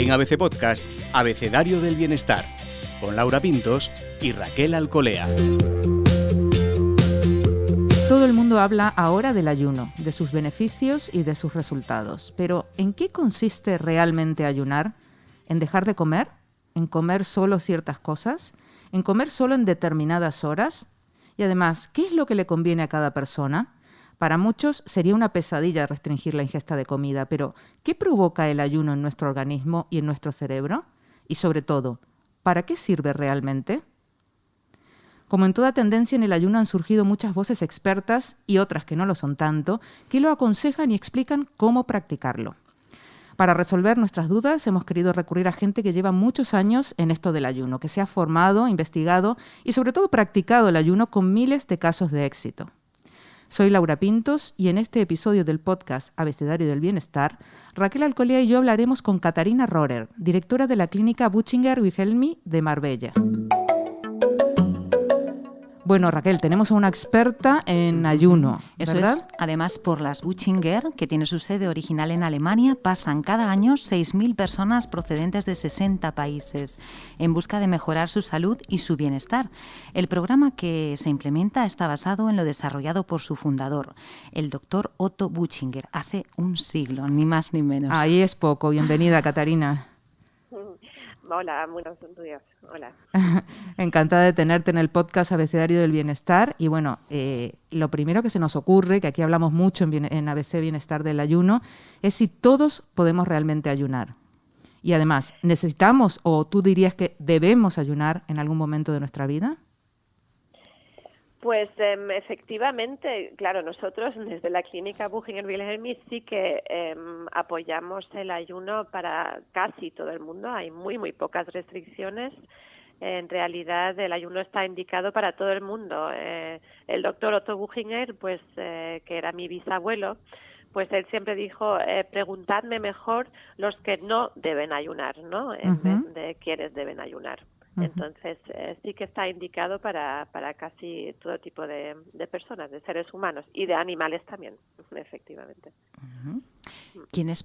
En ABC Podcast, Abecedario del Bienestar, con Laura Pintos y Raquel Alcolea. Todo el mundo habla ahora del ayuno, de sus beneficios y de sus resultados. Pero, ¿en qué consiste realmente ayunar? ¿En dejar de comer? ¿En comer solo ciertas cosas? ¿En comer solo en determinadas horas? Y además, ¿qué es lo que le conviene a cada persona? Para muchos sería una pesadilla restringir la ingesta de comida, pero ¿qué provoca el ayuno en nuestro organismo y en nuestro cerebro? Y sobre todo, ¿para qué sirve realmente? Como en toda tendencia en el ayuno han surgido muchas voces expertas y otras que no lo son tanto, que lo aconsejan y explican cómo practicarlo. Para resolver nuestras dudas hemos querido recurrir a gente que lleva muchos años en esto del ayuno, que se ha formado, investigado y sobre todo practicado el ayuno con miles de casos de éxito. Soy Laura Pintos y en este episodio del podcast Abecedario del Bienestar, Raquel Alcolea y yo hablaremos con Katharina Rohrer, directora de la clínica Butchinger-Wilhelmi de Marbella. Bueno, Raquel, tenemos a una experta en ayuno, ¿verdad? Eso es, además por las Butchinger, que tiene su sede original en Alemania, pasan cada año 6.000 personas procedentes de 60 países en busca de mejorar su salud y su bienestar. El programa que se implementa está basado en lo desarrollado por su fundador, el doctor Otto Butchinger, hace un siglo, ni más ni menos. Ahí es poco. Bienvenida, Katharina. Hola, buenos días. Hola. Encantada de tenerte en el podcast Abecedario del Bienestar. Y bueno, lo primero que se nos ocurre, que aquí hablamos mucho en ABC Bienestar del ayuno, es si todos podemos realmente ayunar. Y además, ¿necesitamos o tú dirías que debemos ayunar en algún momento de nuestra vida? Pues efectivamente, claro, nosotros desde la clínica Butchinger-Wilhelmi sí que apoyamos el ayuno para casi todo el mundo. Hay muy pocas restricciones. En realidad el ayuno está indicado para todo el mundo. El doctor Otto Butchinger, pues que era mi bisabuelo, pues él siempre dijo, preguntadme mejor los que no deben ayunar, ¿no? En vez de quienes deben ayunar. Entonces, sí que está indicado para casi todo tipo de personas, de seres humanos y de animales también, efectivamente.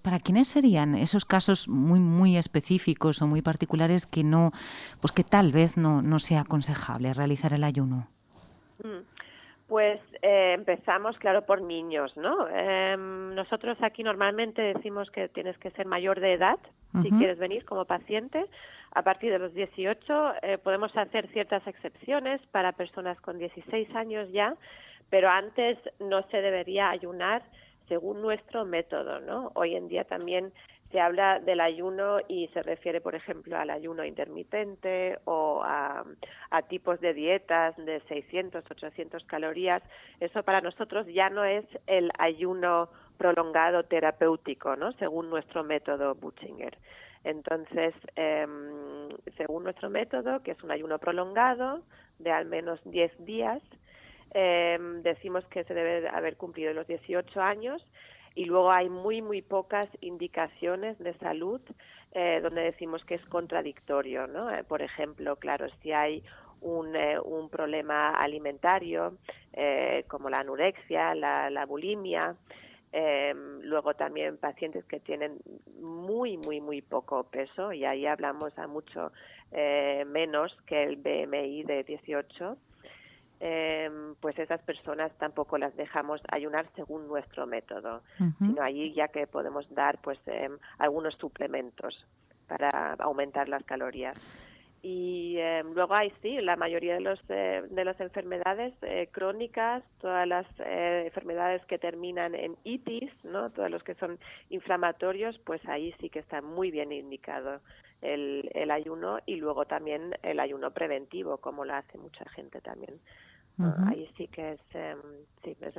¿Para quiénes serían esos casos muy específicos o muy particulares que no, pues que tal vez no sea aconsejable realizar el ayuno? Pues empezamos, claro, por niños, ¿no? Nosotros aquí normalmente decimos que tienes que ser mayor de edad si quieres venir como paciente. A partir de los 18 podemos hacer ciertas excepciones para personas con 16 años ya, pero antes no se debería ayunar según nuestro método, ¿no? Hoy en día también se habla del ayuno y se refiere, por ejemplo, al ayuno intermitente o a tipos de dietas de 600, 800 calorías. Eso para nosotros ya no es el ayuno prolongado terapéutico, ¿no? Según nuestro método Butchinger. Entonces, según nuestro método, que es un ayuno prolongado de al menos 10 días, decimos que se debe haber cumplido los 18 años y luego hay muy pocas indicaciones de salud donde decimos que es contradictorio, ¿no? Por ejemplo, claro, si hay un problema alimentario como la anorexia, la bulimia, luego también pacientes que tienen muy poco peso y ahí hablamos a mucho menos que el BMI de 18, pues esas personas tampoco las dejamos ayunar según nuestro método, sino allí ya que podemos dar pues algunos suplementos para aumentar las calorías. Y luego hay la mayoría de las enfermedades crónicas, todas las enfermedades que terminan en itis, ¿no? Todos los que son inflamatorios, pues ahí sí que está muy bien indicado el ayuno y luego también el ayuno preventivo, como lo hace mucha gente también. Ahí sí que se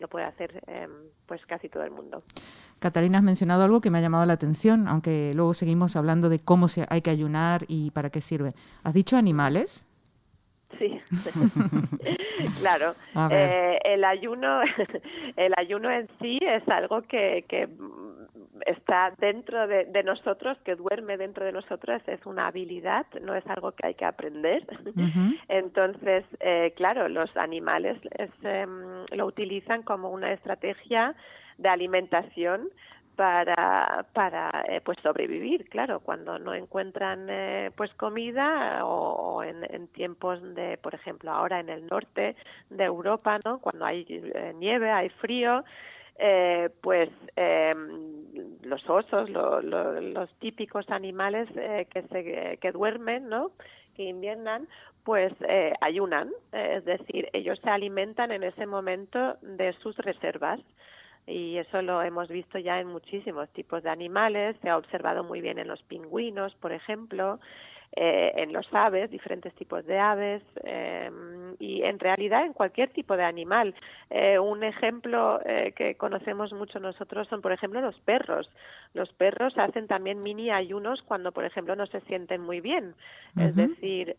lo puede hacer pues casi todo el mundo. Katharina, has mencionado algo que me ha llamado la atención, aunque luego seguimos hablando de cómo hay que ayunar y para qué sirve. ¿Has dicho animales? Sí, claro. El ayuno en sí es algo que está dentro de nosotros, que duerme dentro de nosotros, es una habilidad, no es algo que hay que aprender. Entonces, claro, los animales lo utilizan como una estrategia de alimentación para pues sobrevivir, claro, cuando no encuentran pues comida o en tiempos de, por ejemplo, ahora en el norte de Europa, ¿no? Cuando hay nieve, hay frío, pues los osos, los típicos animales que duermen, ¿no? Que inviernan, pues ayunan, es decir, ellos se alimentan en ese momento de sus reservas. Y eso lo hemos visto ya en muchísimos tipos de animales, se ha observado muy bien en los pingüinos, por ejemplo, en los aves, diferentes tipos de aves, y en realidad en cualquier tipo de animal. Un ejemplo que conocemos mucho nosotros son, por ejemplo, los perros. Los perros hacen también mini ayunos cuando, por ejemplo, no se sienten muy bien. Es decir,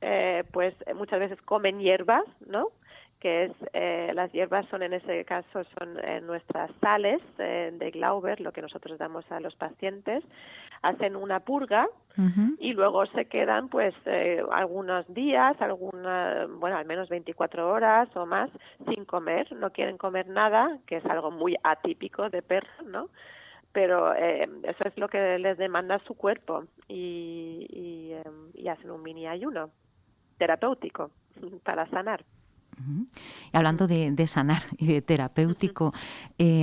pues muchas veces comen hierbas, ¿no? Que es, las hierbas son en ese caso son nuestras sales de Glauber, lo que nosotros damos a los pacientes, hacen una purga y luego se quedan pues algunos días, al menos 24 horas o más sin comer, no quieren comer nada, que es algo muy atípico de perro, ¿no? Pero eso es lo que les demanda su cuerpo y hacen un mini ayuno terapéutico para sanar. Y hablando de sanar y de terapéutico,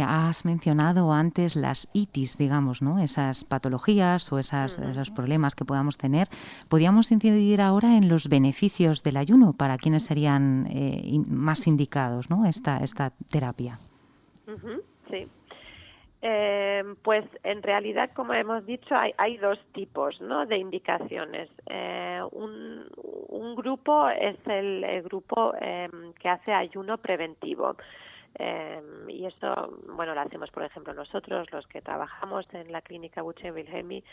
has mencionado antes las itis, digamos, ¿no? Esas patologías o esos problemas que podamos tener. ¿Podríamos incidir ahora en los beneficios del ayuno para quienes serían más indicados, ¿no? esta terapia? Sí. Pues en realidad, como hemos dicho, hay dos tipos, ¿no? de indicaciones. Un grupo es el grupo que hace ayuno preventivo. Y eso, bueno, lo hacemos, por ejemplo, nosotros, los que trabajamos en la clínica Buchen-Wilhelmi,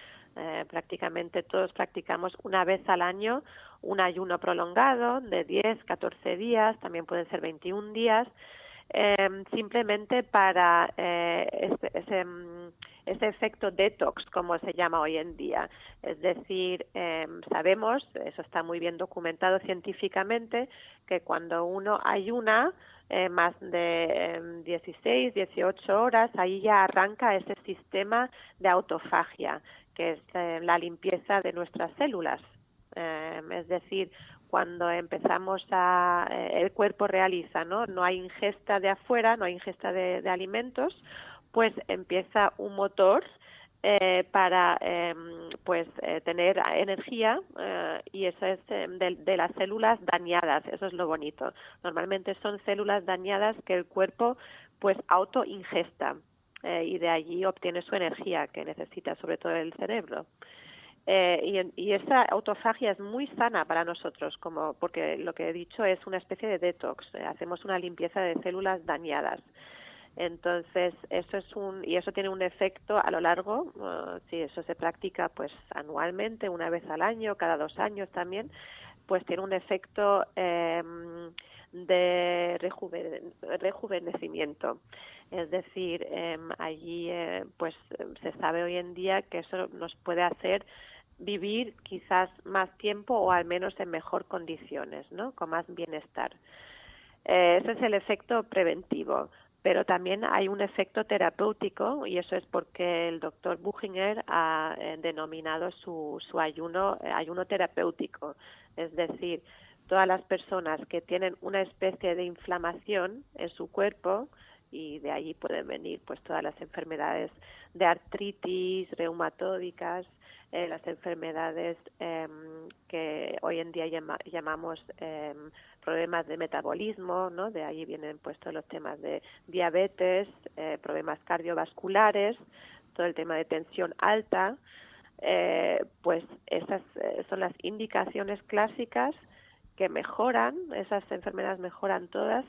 prácticamente todos practicamos una vez al año un ayuno prolongado de 10, 14 días, también pueden ser 21 días, simplemente para ese efecto detox, como se llama hoy en día. Es decir, sabemos, eso está muy bien documentado científicamente, que cuando uno ayuna más de 16, 18 horas, ahí ya arranca ese sistema de autofagia, que es la limpieza de nuestras células. Es decir, cuando empezamos el cuerpo realiza, ¿no? hay ingesta de afuera, no hay ingesta de alimentos, pues empieza un motor para tener energía y eso es de las células dañadas, eso es lo bonito. Normalmente son células dañadas que el cuerpo pues autoingesta y de allí obtiene su energía que necesita, sobre todo el cerebro. Y esa autofagia es muy sana para nosotros, porque lo que he dicho es una especie de detox, hacemos una limpieza de células dañadas. Entonces, eso tiene un efecto a lo largo, si eso se practica pues anualmente, una vez al año, cada 2 años también, pues tiene un efecto de rejuvenecimiento. Es decir, allí pues se sabe hoy en día que eso nos puede hacer vivir quizás más tiempo o al menos en mejor condiciones, ¿no? Con más bienestar. Ese es el efecto preventivo, pero también hay un efecto terapéutico y eso es porque el doctor Buchinger ha denominado su ayuno terapéutico. Es decir, todas las personas que tienen una especie de inflamación en su cuerpo, y de allí pueden venir pues todas las enfermedades de artritis, reumatódicas, las enfermedades que hoy en día llamamos problemas de metabolismo, ¿no? De ahí vienen pues todos los temas de diabetes, problemas cardiovasculares, todo el tema de tensión alta, pues esas son las indicaciones clásicas que mejoran, esas enfermedades mejoran todas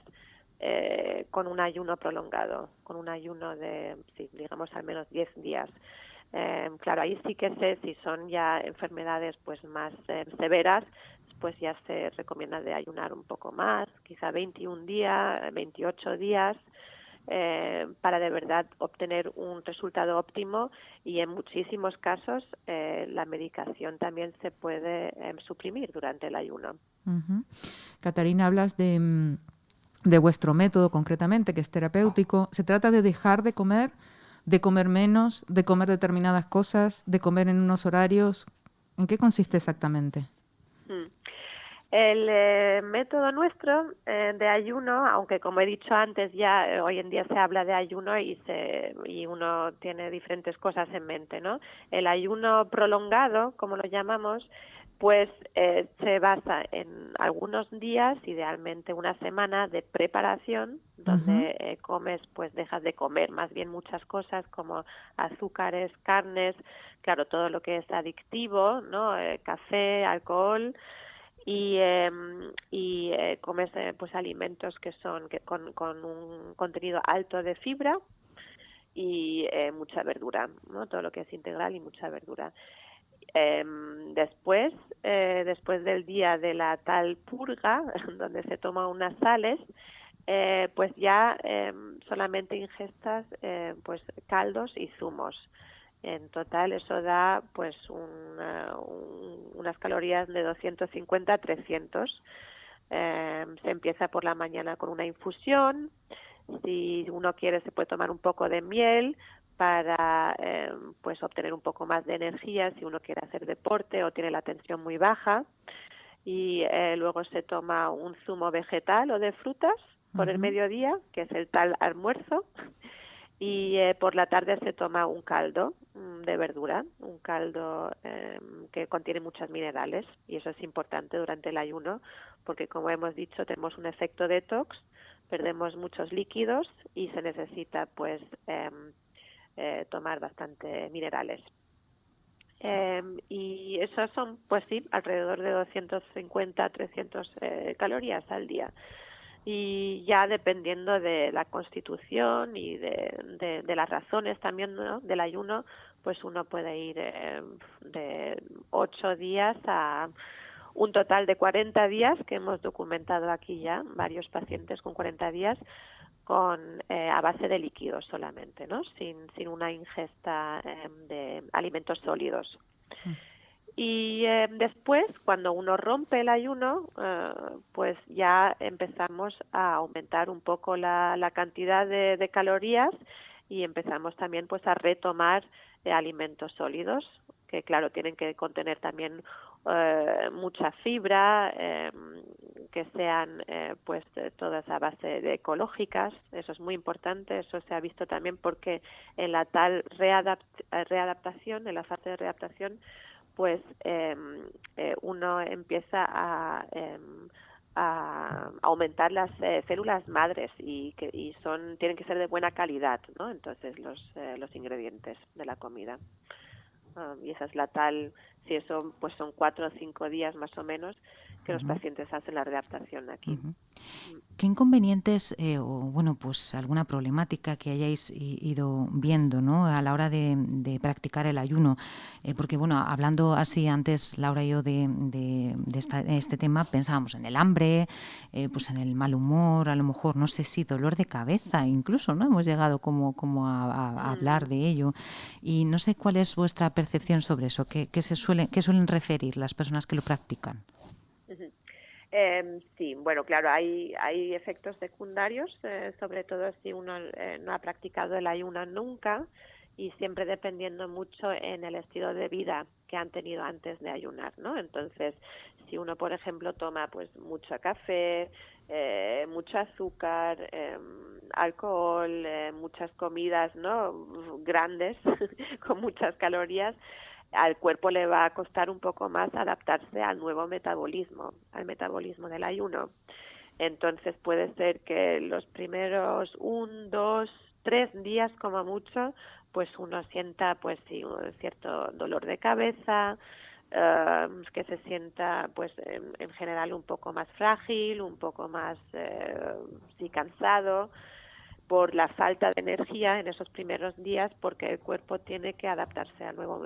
con un ayuno prolongado, con un ayuno de, digamos, al menos 10 días. Claro, ahí sí que sé si son ya enfermedades pues más severas, pues ya se recomienda de ayunar un poco más, quizá 21 días, 28 días, para de verdad obtener un resultado óptimo y en muchísimos casos la medicación también se puede suprimir durante el ayuno. Catarina, hablas de vuestro método concretamente, que es terapéutico. Se trata de dejar de comer de comer menos, de comer determinadas cosas, de comer en unos horarios? ¿En qué consiste exactamente? El método nuestro de ayuno, aunque como he dicho antes ya hoy en día se habla de ayuno y uno tiene diferentes cosas en mente, ¿no? El ayuno prolongado, como lo llamamos, pues se basa en algunos días, idealmente una semana de preparación, donde comes, pues dejas de comer más bien muchas cosas como azúcares, carnes, claro, todo lo que es adictivo, ¿no? Café, alcohol, y comes pues alimentos que son con un contenido alto de fibra y mucha verdura, ¿no? Todo lo que es integral y mucha verdura. Después del día de la tal purga, donde se toma unas sales, pues ya solamente ingestas pues caldos y zumos. En total eso da pues unas calorías de 250 a 300. Se empieza por la mañana con una infusión. Si uno quiere se puede tomar un poco de miel para pues obtener un poco más de energía si uno quiere hacer deporte o tiene la tensión muy baja. Y luego se toma un zumo vegetal o de frutas por el mediodía, que es el tal almuerzo. Y por la tarde se toma un caldo de verdura, un caldo que contiene muchos minerales, y eso es importante durante el ayuno porque, como hemos dicho, tenemos un efecto detox, perdemos muchos líquidos y se necesita pues tomar bastante minerales. Y esos son, pues sí, alrededor de 250 a 300 calorías al día. Y ya dependiendo de la constitución y de las razones también, ¿no?, del ayuno, pues uno puede ir de 8 días a un total de 40 días, que hemos documentado aquí ya, varios pacientes con 40 días, a base de líquidos solamente, ¿no?, sin una ingesta de alimentos sólidos. Y después, cuando uno rompe el ayuno, pues ya empezamos a aumentar un poco la cantidad de calorías y empezamos también pues a retomar alimentos sólidos, que claro, tienen que contener también mucha fibra, que sean pues todas a base de ecológicas. Eso es muy importante, eso se ha visto también porque en la tal readaptación, en la fase de readaptación, pues uno empieza a aumentar las células madres y tienen que ser de buena calidad, ¿no? Entonces los ingredientes de la comida. Y esa es la tal, si eso pues son 4 o 5 días más o menos que los pacientes hacen la readaptación aquí. ¿Qué inconvenientes o bueno, pues alguna problemática que hayáis ido viendo, ¿no?, a la hora de practicar el ayuno? Porque bueno, hablando así antes Laura y yo de este tema, pensábamos en el hambre, pues en el mal humor, a lo mejor, no sé si dolor de cabeza incluso, ¿no? Hemos llegado como a hablar de ello. Y no sé cuál es vuestra percepción sobre eso, qué suelen referir las personas que lo practican. Sí, bueno, claro, hay efectos secundarios, sobre todo si uno no ha practicado el ayuno nunca, y siempre dependiendo mucho en el estilo de vida que han tenido antes de ayunar, ¿no? Entonces, si uno, por ejemplo, toma pues mucho café, mucho azúcar, alcohol, muchas comidas, ¿no?, grandes con muchas calorías, al cuerpo le va a costar un poco más adaptarse al nuevo metabolismo, al metabolismo del ayuno. Entonces puede ser que los primeros 1, 2, 3 días como mucho, pues uno sienta pues sí, un cierto dolor de cabeza, que se sienta pues en general un poco más frágil, un poco más sí, cansado, por la falta de energía en esos primeros días, porque el cuerpo tiene que adaptarse al nuevo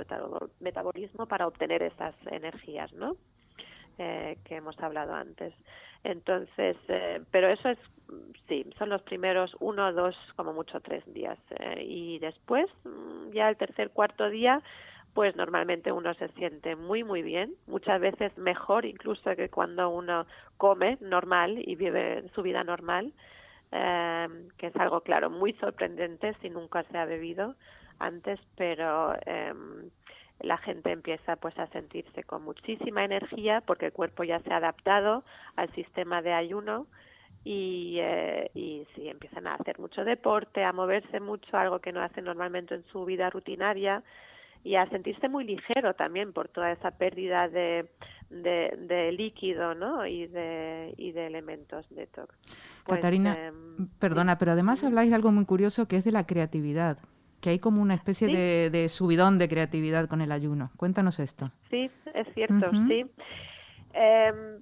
metabolismo para obtener esas energías, ¿no?, que hemos hablado antes. Entonces, pero eso es, sí, son los primeros 1, 2, como mucho 3 días. Y después, ya el tercer, cuarto día, pues normalmente uno se siente muy, muy bien, muchas veces mejor incluso que cuando uno come normal y vive su vida normal. que es algo, claro, muy sorprendente si nunca se ha bebido antes, pero la gente empieza pues a sentirse con muchísima energía porque el cuerpo ya se ha adaptado al sistema de ayuno y sí, empiezan a hacer mucho deporte, a moverse mucho, algo que no hacen normalmente en su vida rutinaria, y a sentirse muy ligero también por toda esa pérdida de líquido, ¿no? y de elementos detox. Pues, Catarina, perdona, sí. pero además habláis de algo muy curioso que es de la creatividad, que hay como una especie ¿Sí? de subidón de creatividad con el ayuno. Cuéntanos esto. Sí, es cierto, sí.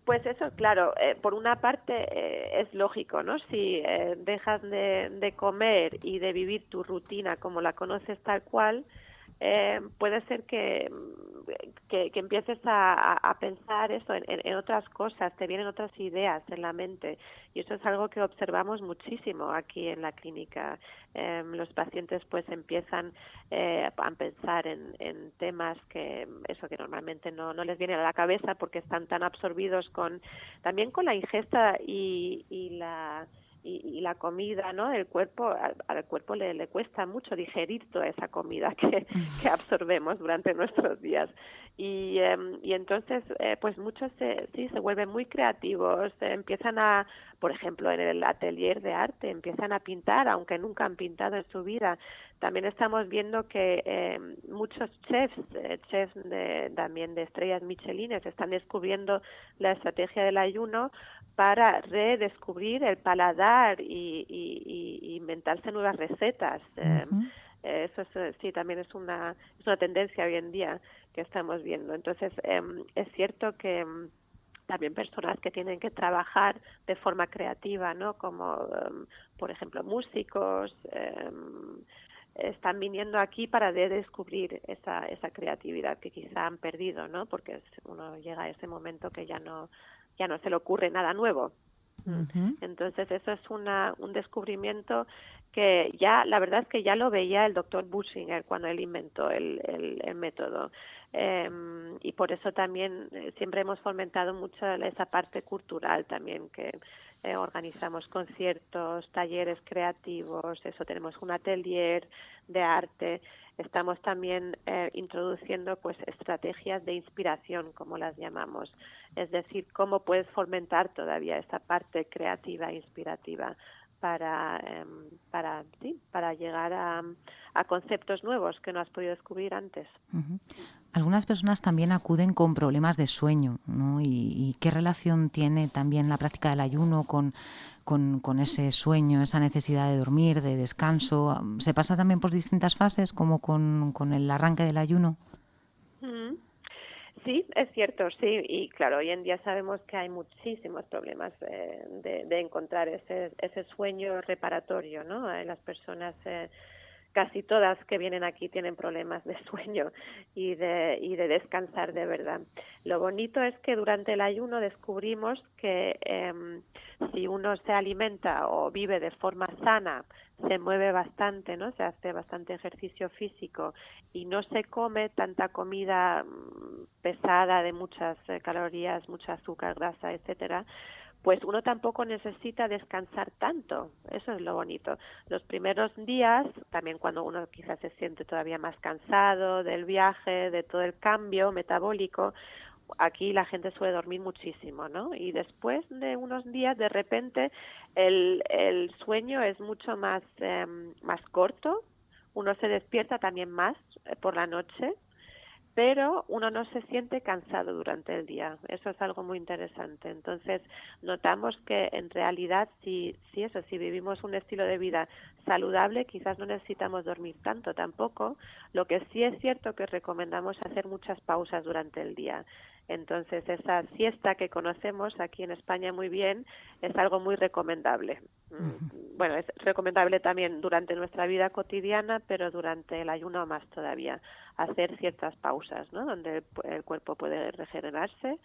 Pues eso, claro, por una parte es lógico, ¿no? Si dejas de comer y de vivir tu rutina como la conoces tal cual, puede ser que empieces a pensar eso en otras cosas, te vienen otras ideas en la mente, y eso es algo que observamos muchísimo aquí en la clínica. Los pacientes pues empiezan a pensar en temas que normalmente no les viene a la cabeza porque están tan absorbidos también con la ingesta y la comida, ¿no? El cuerpo, al cuerpo le cuesta mucho digerir toda esa comida que absorbemos durante nuestros días. Y entonces, pues muchos se vuelven muy creativos, empiezan por ejemplo, en el atelier de arte, empiezan a pintar, aunque nunca han pintado en su vida. También estamos viendo que muchos chefs también de estrellas Michelines están descubriendo la estrategia del ayuno para redescubrir el paladar y inventarse nuevas recetas. Eso sí, también es una tendencia hoy en día que estamos viendo. Entonces, es cierto que también personas que tienen que trabajar de forma creativa, ¿no? Como, por ejemplo, músicos, están viniendo aquí para descubrir esa creatividad que quizá han perdido, ¿no? Porque uno llega a ese momento que ya no se le ocurre nada nuevo. Entonces eso es un descubrimiento que ya, la verdad es que ya lo veía el doctor Bushinger cuando él inventó el método, y por eso también siempre hemos fomentado mucho esa parte cultural también, que organizamos conciertos, talleres creativos, eso, tenemos un atelier de arte. Estamos también introduciendo pues estrategias de inspiración, como las llamamos, es decir, cómo puedes fomentar todavía esa parte creativa e inspirativa para llegar a conceptos nuevos que no has podido descubrir antes. Algunas personas también acuden con problemas de sueño, ¿no? ¿Y qué relación tiene también la práctica del ayuno con ese sueño, esa necesidad de dormir, de descanso? ¿Se pasa también por distintas fases, como con el arranque del ayuno? Sí, es cierto, sí, y claro, hoy en día sabemos que hay muchísimos problemas de encontrar ese sueño reparatorio, ¿no? Las personas, casi todas que vienen aquí tienen problemas de sueño y de descansar de verdad. Lo bonito es que durante el ayuno descubrimos que si uno se alimenta o vive de forma sana, se mueve bastante, ¿no? Se hace bastante ejercicio físico y no se come tanta comida pesada de muchas calorías, mucha azúcar, grasa, etcétera, pues uno tampoco necesita descansar tanto. Eso es lo bonito. Los primeros días, también cuando uno quizás se siente todavía más cansado del viaje, de todo el cambio metabólico, aquí la gente suele dormir muchísimo, ¿no? Y después de unos días, de repente, el sueño es mucho más corto, uno se despierta también más por la noche, pero uno no se siente cansado durante el día. Eso es algo muy interesante. Entonces, notamos que en realidad, si vivimos un estilo de vida saludable, quizás no necesitamos dormir tanto tampoco. Lo que sí es cierto que recomendamos hacer muchas pausas durante el día. Entonces, esa siesta que conocemos aquí en España muy bien es algo muy recomendable. Bueno, es recomendable también durante nuestra vida cotidiana, pero durante el ayuno más todavía, hacer ciertas pausas, ¿no? Donde el cuerpo puede regenerarse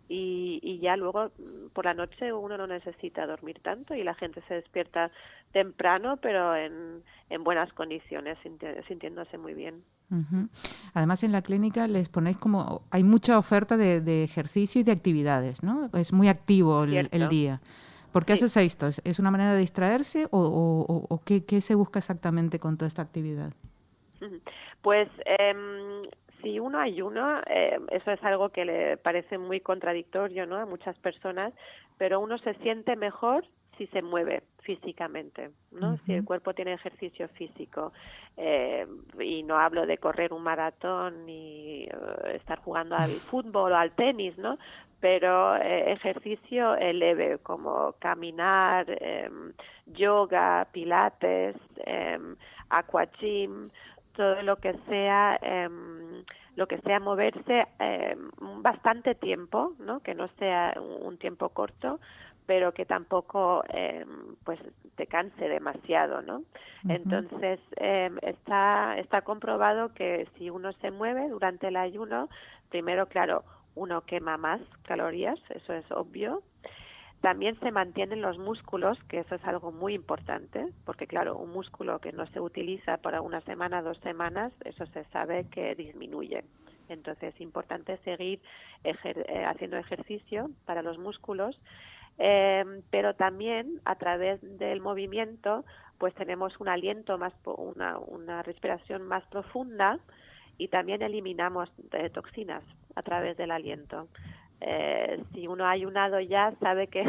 y ya luego por la noche uno no necesita dormir tanto y la gente se despierta temprano, pero en buenas condiciones, sintiéndose muy bien. Además, en la clínica les ponéis hay mucha oferta de ejercicio y de actividades, ¿no? Es muy activo el día. ¿Por qué Sí. haces esto? ¿Es una manera de distraerse o qué se busca exactamente con toda esta actividad? Pues si uno ayuna, eso es algo que le parece muy contradictorio, ¿no?, a muchas personas, pero uno se siente mejor si se mueve físicamente, ¿no? Si el cuerpo tiene ejercicio físico, y no hablo de correr un maratón ni estar jugando al fútbol o al tenis, ¿no? Pero ejercicio leve, como caminar, yoga, pilates, aquagym, todo lo que sea moverse bastante tiempo, ¿no? Que no sea un tiempo corto, pero que tampoco pues te canse demasiado, ¿no? Entonces está comprobado que si uno se mueve durante el ayuno, primero, claro, uno quema más calorías, eso es obvio. También se mantienen los músculos, que eso es algo muy importante, porque claro, un músculo que no se utiliza para una semana, 2 semanas, eso se sabe que disminuye. Entonces es importante seguir haciendo ejercicio para los músculos, pero también a través del movimiento pues tenemos un aliento una respiración más profunda, y también eliminamos toxinas a través del aliento. Si uno ha ayunado ya sabe que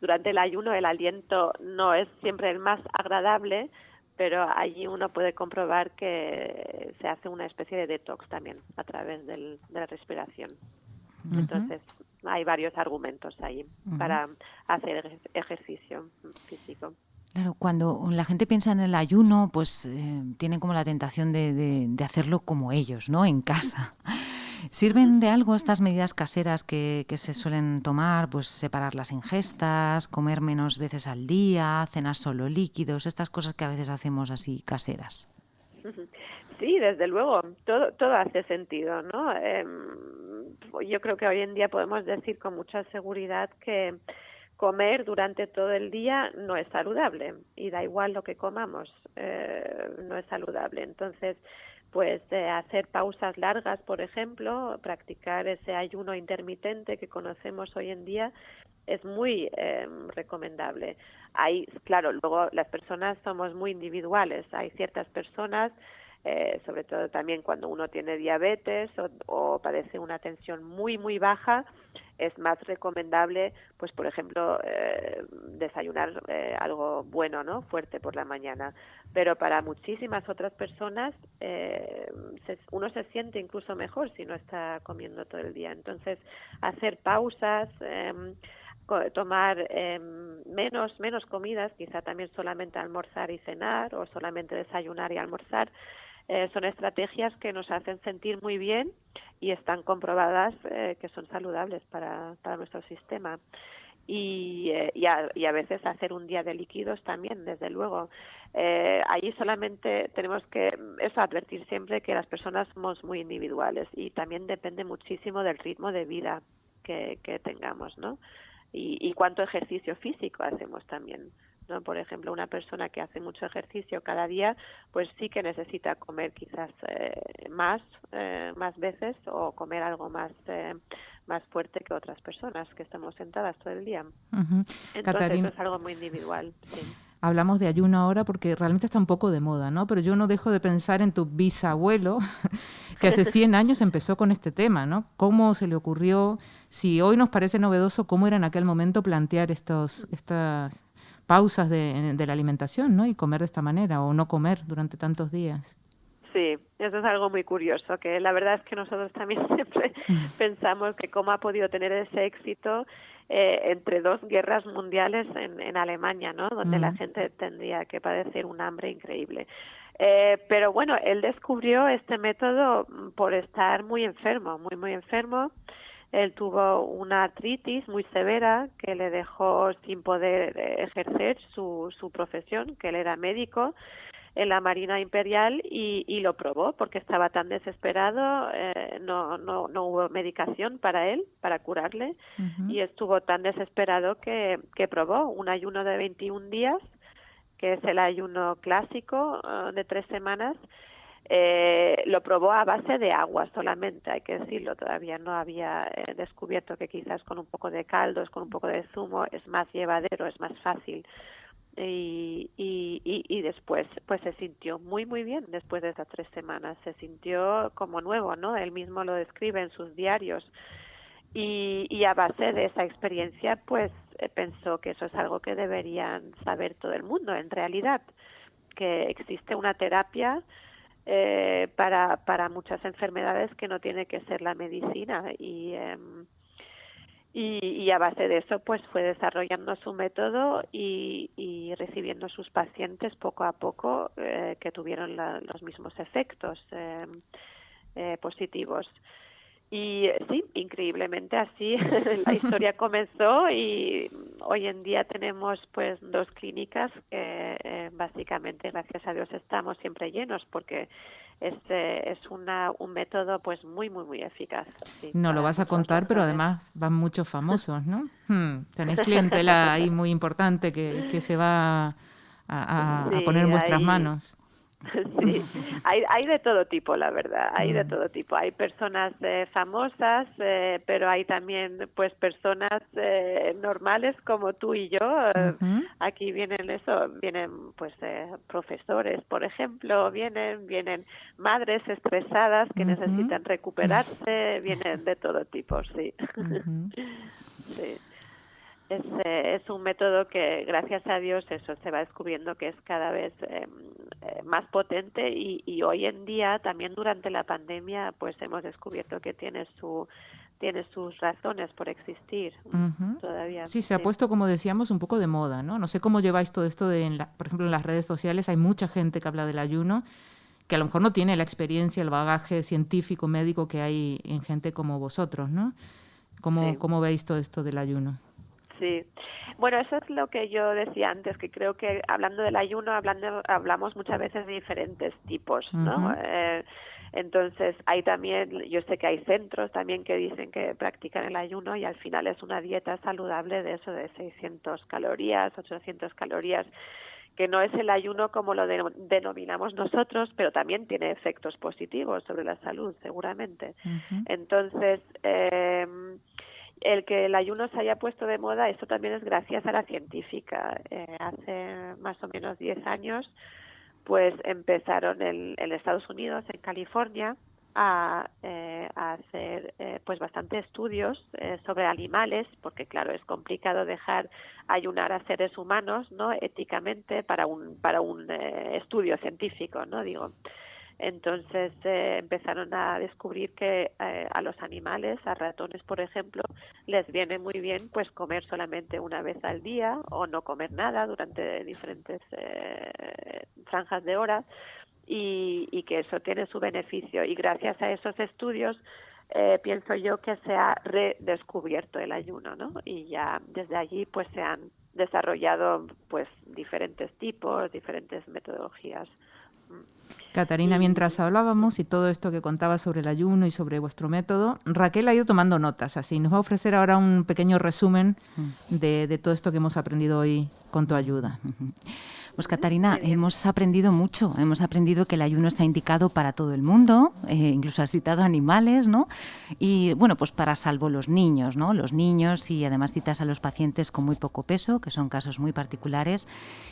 durante el ayuno el aliento no es siempre el más agradable, pero allí uno puede comprobar que se hace una especie de detox también a través de la respiración. Entonces hay varios argumentos ahí para hacer ejercicio físico. Claro, cuando la gente piensa en el ayuno, pues tienen como la tentación de hacerlo como ellos, ¿no? En casa. ¿Sirven de algo estas medidas caseras que se suelen tomar? Pues separar las ingestas, comer menos veces al día, cenar solo líquidos, estas cosas que a veces hacemos así caseras. Sí, desde luego, todo hace sentido, ¿no? Yo creo que hoy en día podemos decir con mucha seguridad que comer durante todo el día no es saludable, y da igual lo que comamos, no es saludable. Entonces, pues hacer pausas largas, por ejemplo, practicar ese ayuno intermitente que conocemos hoy en día, es muy recomendable. Claro, luego las personas somos muy individuales. Hay ciertas personas, sobre todo también cuando uno tiene diabetes o padece una tensión muy, muy baja, es más recomendable, pues por ejemplo, desayunar algo bueno, ¿no?, fuerte por la mañana. Pero para muchísimas otras personas uno se siente incluso mejor si no está comiendo todo el día. Entonces, hacer pausas, tomar menos comidas, quizá también solamente almorzar y cenar, o solamente desayunar y almorzar, son estrategias que nos hacen sentir muy bien y están comprobadas que son saludables para nuestro sistema. Y a veces hacer un día de líquidos también, desde luego. Allí solamente tenemos que advertir siempre que las personas somos muy individuales, y también depende muchísimo del ritmo de vida que tengamos, ¿no? Y cuánto ejercicio físico hacemos también, ¿no? Por ejemplo, una persona que hace mucho ejercicio cada día, pues sí que necesita comer quizás más veces, o comer algo más fuerte que otras personas que estamos sentadas todo el día. Entonces, Catarina, eso es algo muy individual, sí. Hablamos de ayuno ahora porque realmente está un poco de moda, ¿no? Pero yo no dejo de pensar en tu bisabuelo, que hace 100 años empezó con este tema, ¿no? ¿Cómo se le ocurrió? Si hoy nos parece novedoso, ¿cómo era en aquel momento plantear estas pausas de la alimentación, ¿no? Y comer de esta manera, o no comer durante tantos días. Sí, eso es algo muy curioso, que la verdad es que nosotros también siempre pensamos que cómo ha podido tener ese éxito entre 2 guerras mundiales en Alemania, ¿no? Donde la gente tendría que padecer un hambre increíble. Pero bueno, él descubrió este método por estar muy enfermo, muy enfermo. Él tuvo una artritis muy severa que le dejó sin poder ejercer su profesión, que él era médico en la Marina Imperial, y lo probó porque estaba tan desesperado, no hubo medicación para él, para curarle, y estuvo tan desesperado que probó un ayuno de 21 días, que es el ayuno clásico de 3 semanas, lo probó a base de agua solamente, hay que decirlo, todavía no había descubierto que quizás con un poco de caldos, con un poco de zumo es más llevadero, es más fácil. Y después pues se sintió muy bien después de esas 3 semanas, se sintió como nuevo, ¿no? Él mismo lo describe en sus diarios y a base de esa experiencia pues pensó que eso es algo que deberían saber todo el mundo en realidad, que existe una terapia para muchas enfermedades que no tiene que ser la medicina y a base de eso pues fue desarrollando su método y recibiendo sus pacientes poco a poco que tuvieron los mismos efectos positivos. Y sí, increíblemente así la historia comenzó y hoy en día tenemos pues 2 clínicas que básicamente, gracias a Dios, estamos siempre llenos porque es un método pues muy eficaz. Sí, no lo vas a contar, pero además van muchos famosos, ¿no? Tenéis clientela ahí muy importante que se va a poner en vuestras manos. Sí, hay de todo tipo, la verdad, hay de todo tipo. Hay personas famosas, pero hay también pues personas normales como tú y yo. Aquí vienen pues profesores, por ejemplo, vienen madres estresadas que necesitan recuperarse, vienen de todo tipo, sí. Sí. Es un método que, gracias a Dios, eso se va descubriendo que es cada vez más potente y hoy en día, también durante la pandemia, pues hemos descubierto que tiene sus razones por existir todavía. Sí, se ha puesto, como decíamos, un poco de moda, ¿no? No sé cómo lleváis todo esto por ejemplo, en las redes sociales hay mucha gente que habla del ayuno, que a lo mejor no tiene la experiencia, el bagaje científico, médico que hay en gente como vosotros, ¿no? ¿Cómo veis todo esto del ayuno? Sí, bueno, eso es lo que yo decía antes, que creo que hablando del ayuno hablamos muchas veces de diferentes tipos, ¿no? Entonces, hay también, yo sé que hay centros también que dicen que practican el ayuno y al final es una dieta saludable de eso de 600 calorías, 800 calorías, que no es el ayuno como lo denominamos nosotros, pero también tiene efectos positivos sobre la salud, seguramente. Entonces, el que el ayuno se haya puesto de moda, eso también es gracias a la científica. Hace más o menos 10 años, pues empezaron en Estados Unidos, en California, a hacer pues bastante estudios sobre animales, porque claro, es complicado dejar ayunar a seres humanos, ¿no? Éticamente para un estudio científico, ¿no? Digo. Entonces empezaron a descubrir que a los animales, a ratones por ejemplo, les viene muy bien pues comer solamente una vez al día o no comer nada durante diferentes franjas de horas y que eso tiene su beneficio. Y gracias a esos estudios pienso yo que se ha redescubierto el ayuno, ¿no? Y ya desde allí pues se han desarrollado pues diferentes tipos, diferentes metodologías. Catarina, mientras hablábamos y todo esto que contabas sobre el ayuno y sobre vuestro método, Raquel ha ido tomando notas, así nos va a ofrecer ahora un pequeño resumen de todo esto que hemos aprendido hoy con tu ayuda. Pues Catarina, hemos aprendido mucho, hemos aprendido que el ayuno está indicado para todo el mundo, incluso has citado animales, ¿no? Y bueno, pues para salvo los niños, ¿no? Los niños y además citas a los pacientes con muy poco peso, que son casos muy particulares,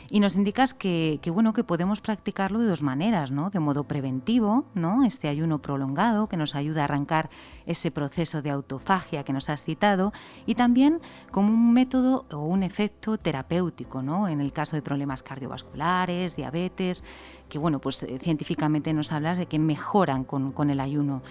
y nos indicas que bueno, que podemos practicarlo de 2 maneras, ¿no? De modo preventivo, ¿no? Este ayuno prolongado que nos ayuda a arrancar ese proceso de autofagia que nos has citado, y también como un método o un efecto terapéutico, ¿no? En el caso de problemas cardiovasculares, diabetes, que bueno, pues científicamente nos hablas de que mejoran con el ayuno.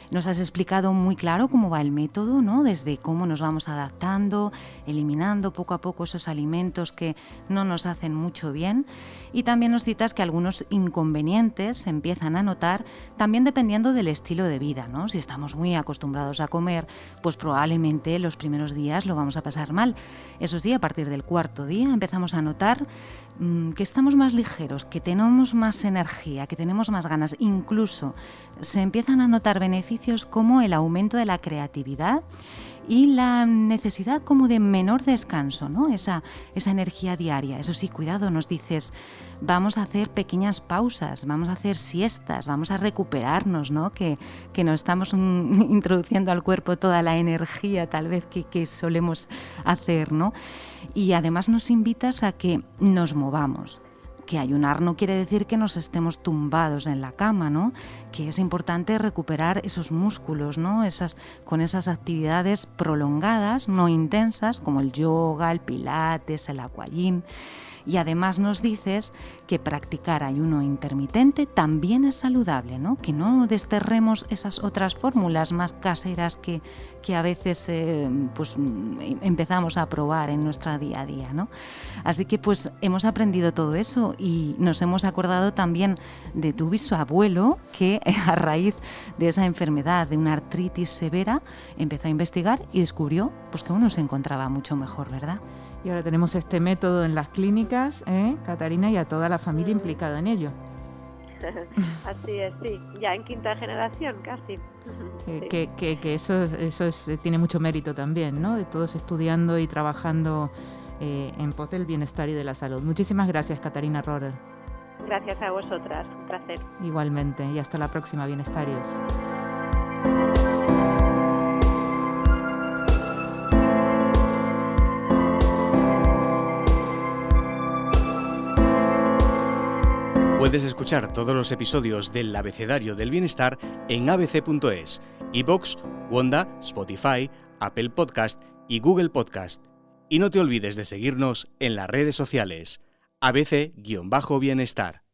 Nos has explicado muy claro cómo va el método, ¿no? Desde cómo nos vamos adaptando, eliminando poco a poco esos alimentos que no nos hacen mucho bien. Y también nos citas que algunos inconvenientes se empiezan a notar también dependiendo del estilo de vida, ¿no? Si estamos muy acostumbrados a comer, pues probablemente los primeros días lo vamos a pasar mal. Eso sí, a partir del 4.º día empezamos a notar que estamos más ligeros, que tenemos más energía, que tenemos más ganas, incluso se empiezan a notar beneficios como el aumento de la creatividad y la necesidad como de menor descanso, ¿no? Esa energía diaria. Eso sí, cuidado, nos dices, vamos a hacer pequeñas pausas, vamos a hacer siestas, vamos a recuperarnos, ¿no? Que nos estamos introduciendo al cuerpo toda la energía tal vez que solemos hacer, ¿no? Y además nos invitas a que nos movamos. Que ayunar no quiere decir que nos estemos tumbados en la cama, ¿no? Que es importante recuperar esos músculos, ¿no? Con esas actividades prolongadas, no intensas, como el yoga, el pilates, el aquagym. Y además nos dices que practicar ayuno intermitente también es saludable, ¿no? Que no desterremos esas otras fórmulas más caseras que a veces pues empezamos a probar en nuestro día a día, ¿no? Así que pues hemos aprendido todo eso y nos hemos acordado también de tu bisabuelo que a raíz de esa enfermedad, de una artritis severa, empezó a investigar y descubrió pues que uno se encontraba mucho mejor, ¿verdad? Y ahora tenemos este método en las clínicas, Catarina, y a toda la familia implicada en ello. Así es, sí, ya en 5ª generación casi. Sí. Que eso tiene mucho mérito también, ¿no? De todos estudiando y trabajando en pos del bienestar y de la salud. Muchísimas gracias, Catarina Rohrer. Gracias a vosotras, un placer. Igualmente, y hasta la próxima, bienestarios. Puedes escuchar todos los episodios del Abecedario del Bienestar en abc.es, iVoox, Wanda, Spotify, Apple Podcast y Google Podcast. Y no te olvides de seguirnos en las redes sociales. ABC-Bienestar.